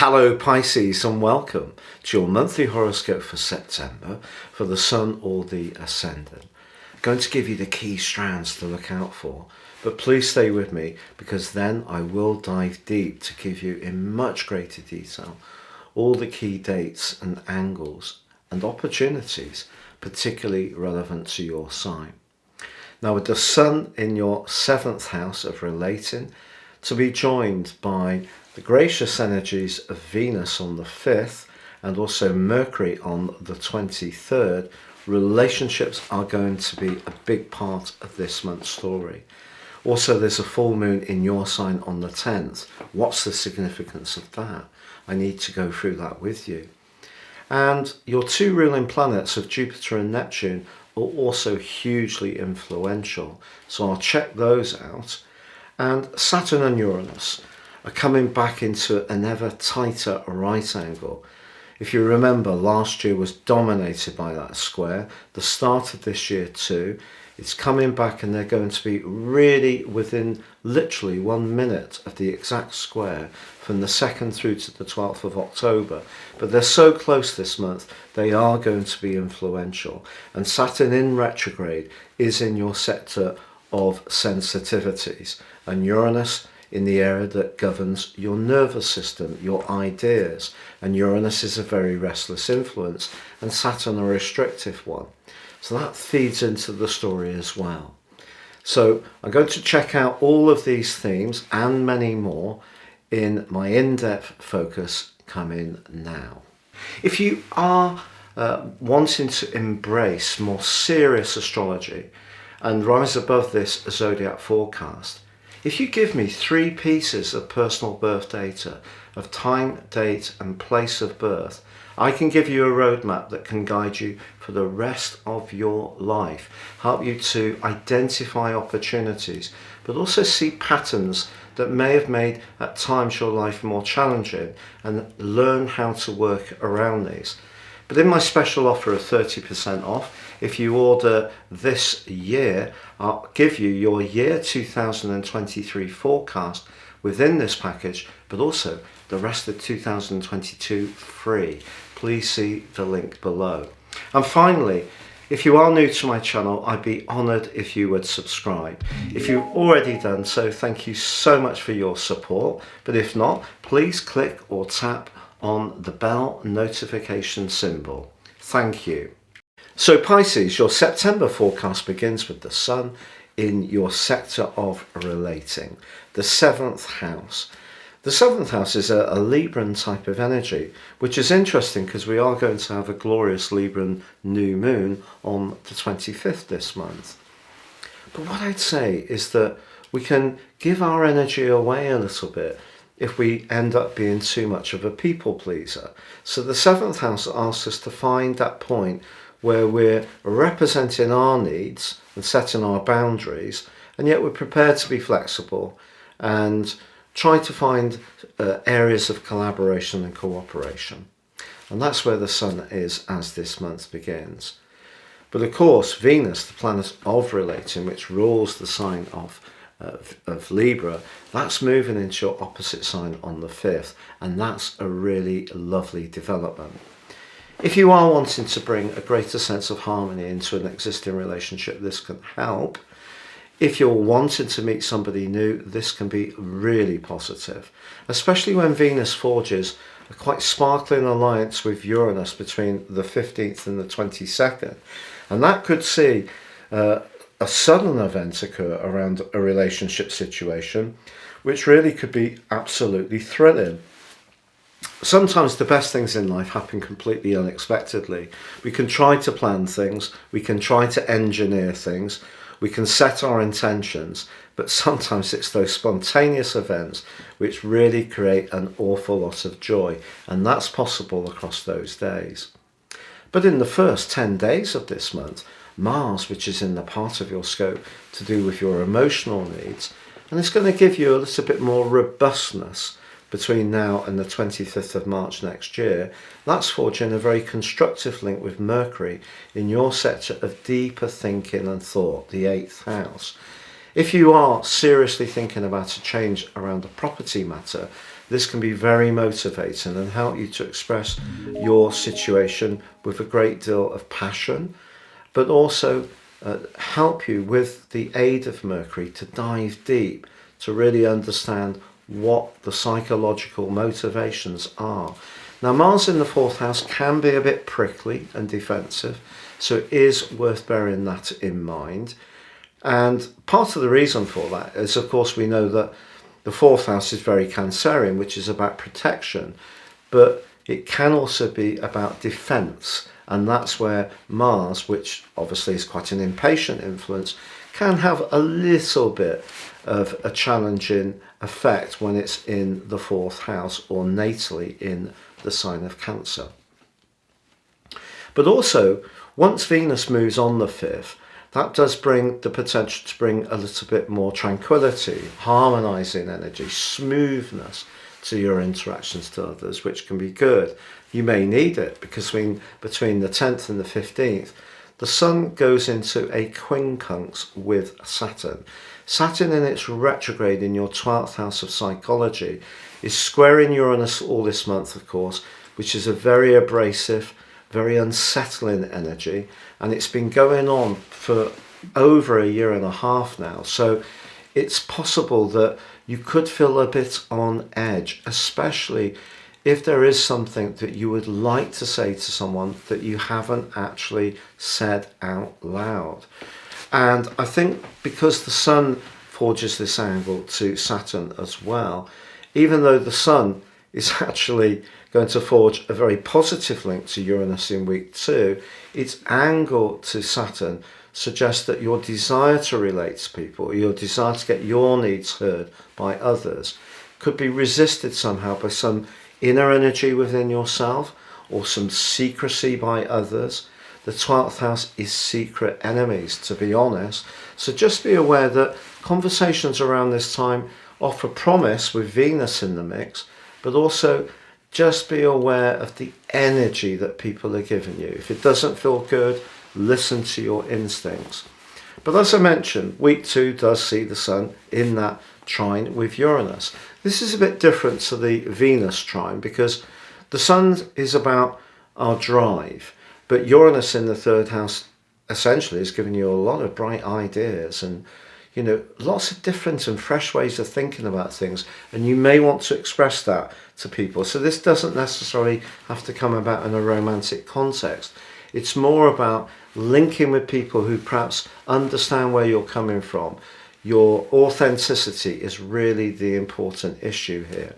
Hello Pisces, and welcome to your monthly horoscope for September for the Sun or the Ascendant. I'm going to give you the key strands to look out for, but please stay with me because then I will dive deep to give you in much greater detail all the key dates and angles and opportunities particularly relevant to your sign. Now, with the Sun in your 7th house of relating, to be joined by the gracious energies of Venus on the 5th and also Mercury on the 23rd, relationships are going to be a big part of this month's story. Also, there's a full moon in your sign on the 10th. What's the significance of that? I need to go through that with you. And your two ruling planets of Jupiter and Neptune are also hugely influential, so I'll check those out. And Saturn and Uranus are coming back into an ever tighter right angle. If you remember, last year was dominated by that square, the start of this year too. It's coming back and they're going to be really within literally 1 minute of the exact square from the 2nd through to the 12th of October. But they're so close this month, they are going to be influential. And Saturn in retrograde is in your sector of sensitivities, and Uranus in the area that governs your nervous system, your ideas. And Uranus is a very restless influence and Saturn a restrictive one. So that feeds into the story as well. So I'm going to check out all of these themes and many more in my in-depth focus coming now. If you are wanting to embrace more serious astrology and rise above this zodiac forecast, if you give me 3 pieces of personal birth data of time, date and place of birth, I can give you a roadmap that can guide you for the rest of your life, help you to identify opportunities, but also see patterns that may have made at times your life more challenging and learn how to work around these. But in my special offer of 30% off, if you order this year, I'll give you your year 2023 forecast within this package, but also the rest of 2022 free. Please see the link below. And finally, if you are new to my channel, I'd be honoured if you would subscribe. If you've already done so, thank you so much for your support. But if not, please click or tap on the bell notification symbol. Thank you. So Pisces, your September forecast begins with the Sun in your sector of relating, the 7th house. The 7th house is a Libran type of energy, which is interesting because we are going to have a glorious Libran new moon on the 25th this month. But what I'd say is that we can give our energy away a little bit if we end up being too much of a people pleaser. So the 7th house asks us to find that point where we're representing our needs and setting our boundaries, and yet we're prepared to be flexible and try to find areas of collaboration and cooperation. And that's where the Sun is as this month begins. But of course, Venus, the planet of relating, which rules the sign of Libra, that's moving into your opposite sign on the 5th, and that's a really lovely development. If you are wanting to bring a greater sense of harmony into an existing relationship, this can help. If you're wanting to meet somebody new, this can be really positive, especially when Venus forges a quite sparkling alliance with Uranus between the 15th and the 22nd. And that could see a sudden event occur around a relationship situation, which really could be absolutely thrilling. Sometimes the best things in life happen completely unexpectedly. We can try to plan things, we can try to engineer things, we can set our intentions, but sometimes it's those spontaneous events which really create an awful lot of joy, and that's possible across those days. But in the first 10 days of this month, Mars, which is in the part of your scope to do with your emotional needs, and it's going to give you a little bit more robustness between now and the 25th of March next year. That's forging a very constructive link with Mercury in your sector of deeper thinking and thought, the 8th house. If you are seriously thinking about a change around a property matter, this can be very motivating and help you to express your situation with a great deal of passion, but also help you with the aid of Mercury to dive deep, to really understand what the psychological motivations are. Now, Mars in the 4th house can be a bit prickly and defensive, so it is worth bearing that in mind. And part of the reason for that is, of course, we know that the 4th house is very Cancerian, which is about protection, but it can also be about defense. And that's where Mars, which obviously is quite an impatient influence, can have a little bit of a challenging effect when it's in the 4th house or natally in the sign of Cancer. But also, once Venus moves on the 5th, that does bring the potential to bring a little bit more tranquility, harmonizing energy, smoothness to your interactions to others, which can be good. You may need it because between the 10th and the 15th, the Sun goes into a quincunx with Saturn. Saturn in its retrograde in your 12th house of psychology is squaring Uranus all this month, of course, which is a very abrasive, very unsettling energy, and it's been going on for over a year and a half now. So it's possible that you could feel a bit on edge, especially if there is something that you would like to say to someone that you haven't actually said out loud. And I think because the Sun forges this angle to Saturn as well, even though the Sun is actually going to forge a very positive link to Uranus in week 2, its angle to Saturn suggests that your desire to relate to people, your desire to get your needs heard by others, could be resisted somehow by some inner energy within yourself or some secrecy by others. The 12th house is secret enemies, to be honest. So just be aware that conversations around this time offer promise with Venus in the mix, but also just be aware of the energy that people are giving you. If it doesn't feel good, listen to your instincts. But as I mentioned, week 2 does see the Sun in that trine with Uranus. This is a bit different to the Venus trine because the Sun is about our drive, but Uranus in the 3rd house essentially is giving you a lot of bright ideas and lots of different and fresh ways of thinking about things, and you may want to express that to people. So this doesn't necessarily have to come about in a romantic context. It's more about linking with people who perhaps understand where you're coming from. Your authenticity is really the important issue here.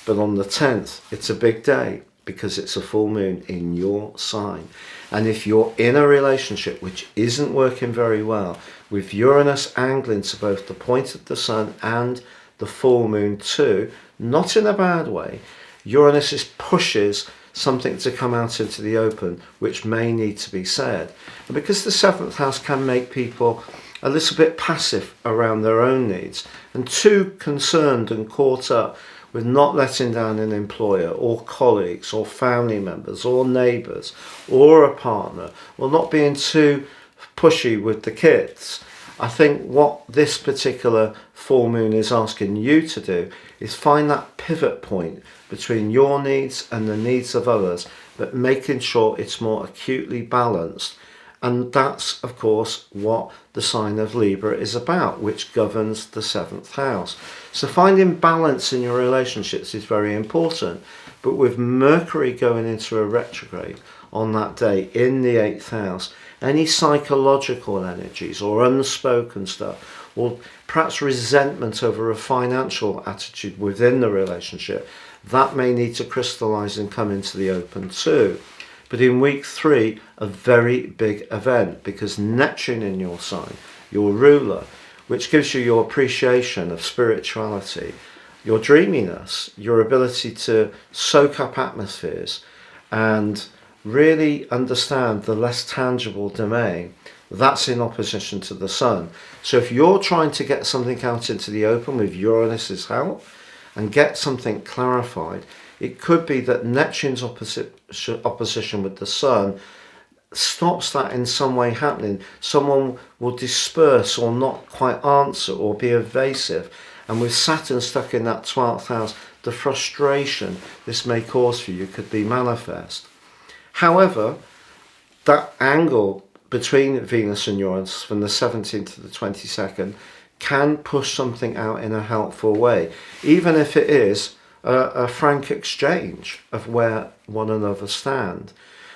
But on the 10th, it's a big day because it's a full moon in your sign. And if you're in a relationship which isn't working very well, with Uranus angling to both the point of the Sun and the full moon too, not in a bad way, Uranus pushes something to come out into the open which may need to be said. And because the 7th house can make people a little bit passive around their own needs and too concerned and caught up with not letting down an employer or colleagues or family members or neighbours or a partner, or not being too pushy with the kids. I think what this particular full moon is asking you to do is find that pivot point between your needs and the needs of others, but making sure it's more acutely balanced. And that's, of course, what the sign of Libra is about, which governs the 7th house. So finding balance in your relationships is very important. But with Mercury going into a retrograde on that day in the 8th house, any psychological energies or unspoken stuff, or perhaps resentment over a financial attitude within the relationship, that may need to crystallize and come into the open too. But in week 3, a very big event, because Neptune in your sign, your ruler, which gives you your appreciation of spirituality, your dreaminess, your ability to soak up atmospheres and really understand the less tangible domain, that's in opposition to the Sun. So if you're trying to get something out into the open with Uranus's help and get something clarified, it could be that Neptune's opposition with the Sun stops that in some way happening. Someone will disperse or not quite answer or be evasive. And with Saturn stuck in that 12th house, the frustration this may cause for you could be manifest. However, that angle between Venus and Uranus from the 17th to the 22nd can push something out in a helpful way, even if it is a frank exchange of where one another stand.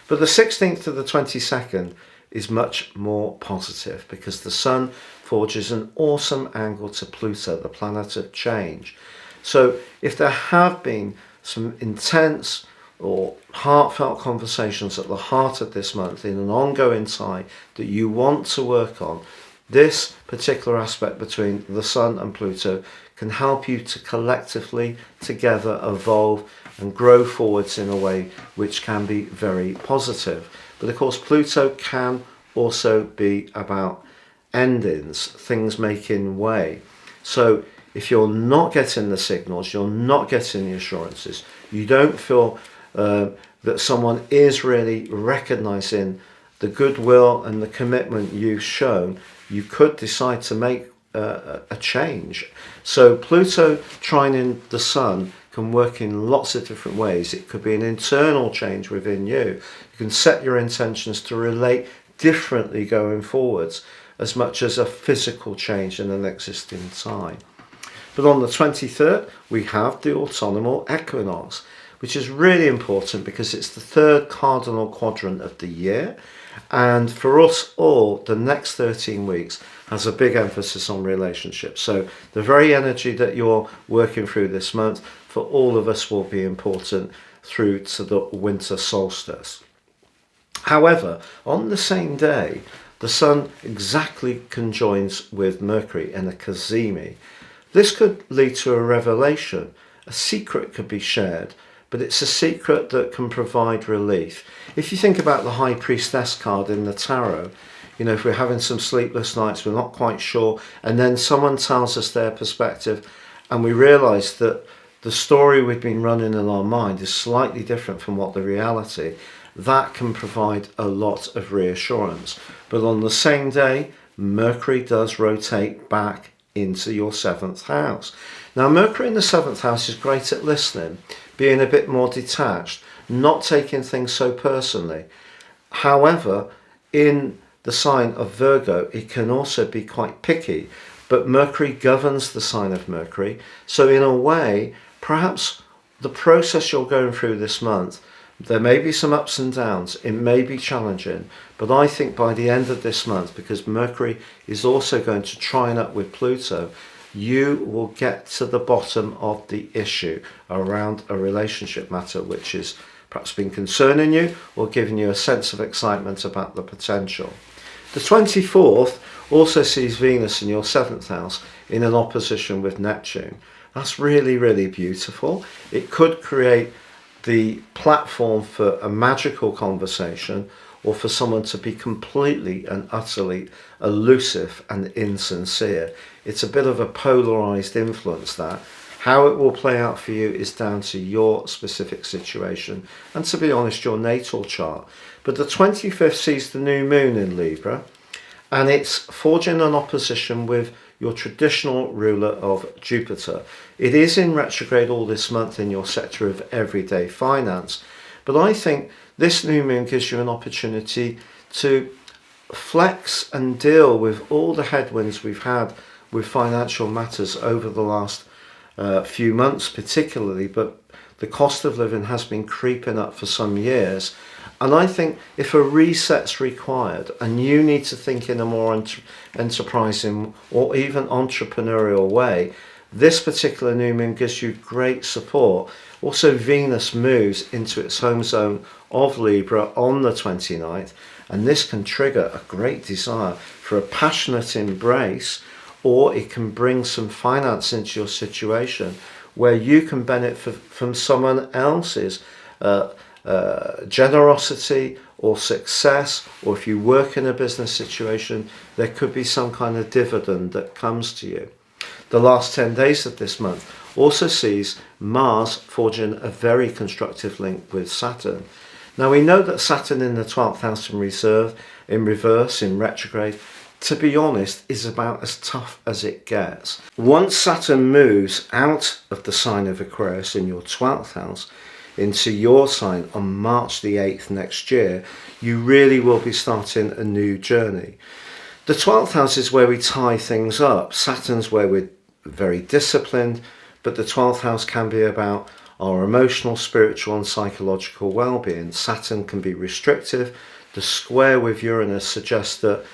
But the 16th to the 22nd is much more positive because the Sun forges an awesome angle to Pluto, the planet of change. So if there have been some intense or heartfelt conversations at the heart of this month in an ongoing tie that you want to work on, this particular aspect between the Sun and Pluto can help you to collectively together evolve and grow forwards in a way which can be very positive. But of course, Pluto can also be about endings, things making way. So if you're not getting the signals, you're not getting the assurances, you don't feel that someone is really recognizing the goodwill and the commitment you've shown, you could decide to make a change. So Pluto trining the Sun can work in lots of different ways. It could be an internal change within you. You can set your intentions to relate differently going forwards, as much as a physical change in an existing tie. But on the 23rd, we have the autumnal equinox, which is really important because it's the third cardinal quadrant of the year. And for us all, the next 13 weeks has a big emphasis on relationships. So the very energy that you're working through this month, for all of us, will be important through to the winter solstice. However, on the same day, the Sun exactly conjoins with Mercury in a cazimi. This could lead to a revelation. A secret could be shared, but it's a secret that can provide relief. If you think about the High Priestess card in the tarot, you know, if we're having some sleepless nights, we're not quite sure, and then someone tells us their perspective, and we realise that the story we've been running in our mind is slightly different from what the reality, that can provide a lot of reassurance. But on the same day, Mercury does rotate back into your 7th house. Now, Mercury in the 7th house is great at listening, being a bit more detached, not taking things so personally. However, in the sign of Virgo, it can also be quite picky, but Mercury governs the sign of Mercury. So in a way, perhaps the process you're going through this month, there may be some ups and downs, it may be challenging, but I think by the end of this month, because Mercury is also going to trine up with Pluto, you will get to the bottom of the issue around a relationship matter which is perhaps been concerning you or giving you a sense of excitement about the potential. The 24th also sees Venus in your 7th house in an opposition with Neptune. That's really, really beautiful. It could create the platform for a magical conversation, or for someone to be completely and utterly elusive and insincere. It's a bit of a polarized influence, that. How it will play out for you is down to your specific situation and, to be honest, your natal chart. But the 25th sees the new moon in Libra, and it's forging an opposition with your traditional ruler of Jupiter. It is in retrograde all this month in your sector of everyday finance, but I think this new moon gives you an opportunity to flex and deal with all the headwinds we've had with financial matters over the last few months particularly, but the cost of living has been creeping up for some years. And I think if a reset's required and you need to think in a more enterprising or even entrepreneurial way, this particular new moon gives you great support. Also, Venus moves into its home zone of Libra on the 29th, and this can trigger a great desire for a passionate embrace, or it can bring some finance into your situation where you can benefit from someone else's generosity or success, or if you work in a business situation, there could be some kind of dividend that comes to you. The last 10 days of this month also sees Mars forging a very constructive link with Saturn. Now, we know that Saturn in the 12th house in reverse, in retrograde, to be honest, is about as tough as it gets. Once Saturn moves out of the sign of Aquarius in your 12th house into your sign on March the 8th next year, you really will be starting a new journey. The 12th house is where we tie things up. Saturn's where we're very disciplined, but the 12th house can be about our emotional, spiritual and psychological well-being. Saturn can be restrictive. The square with Uranus suggests that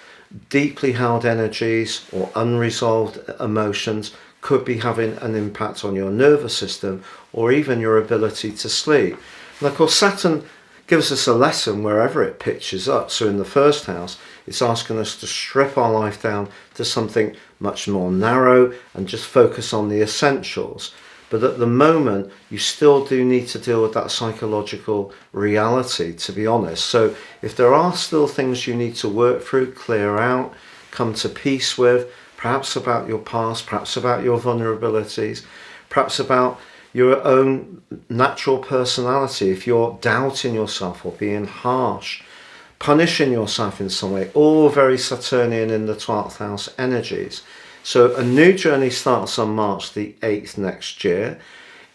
deeply held energies or unresolved emotions could be having an impact on your nervous system or even your ability to sleep. And of course, Saturn gives us a lesson wherever it pitches up. So in the first house, it's asking us to strip our life down to something much more narrow and just focus on the essentials. But at the moment, you still do need to deal with that psychological reality, to be honest. So if there are still things you need to work through, clear out, come to peace with, perhaps about your past, perhaps about your vulnerabilities, perhaps about your own natural personality, if you're doubting yourself or being harsh, punishing yourself in some way, all very Saturnian in the 12th house energies. So a new journey starts on March the 8th next year.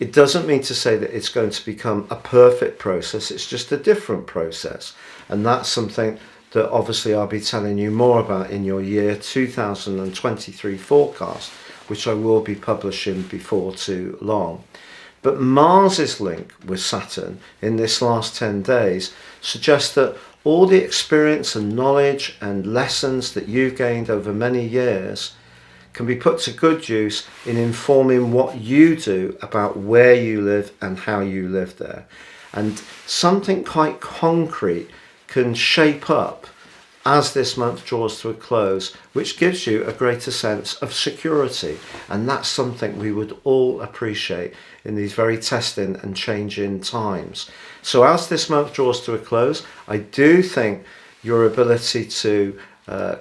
It doesn't mean to say that it's going to become a perfect process, it's just a different process. And that's something that obviously I'll be telling you more about in your year 2023 forecast, which I will be publishing before too long. But Mars's link with Saturn in this last 10 days suggests that all the experience and knowledge and lessons that you've gained over many years can be put to good use in informing what you do about where you live and how you live there. And something quite concrete can shape up as this month draws to a close, which gives you a greater sense of security. And that's something we would all appreciate in these very testing and changing times. So as this month draws to a close, I do think your ability to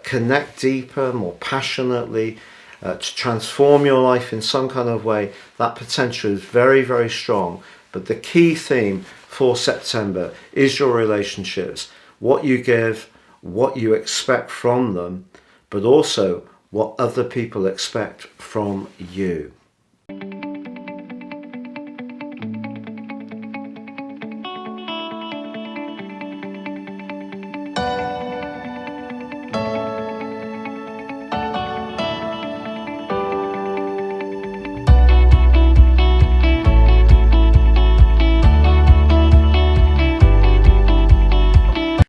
connect deeper, more passionately, to transform your life in some kind of way, that potential is very, very strong. But the key theme for September is your relationships, what you give, what you expect from them, but also what other people expect from you.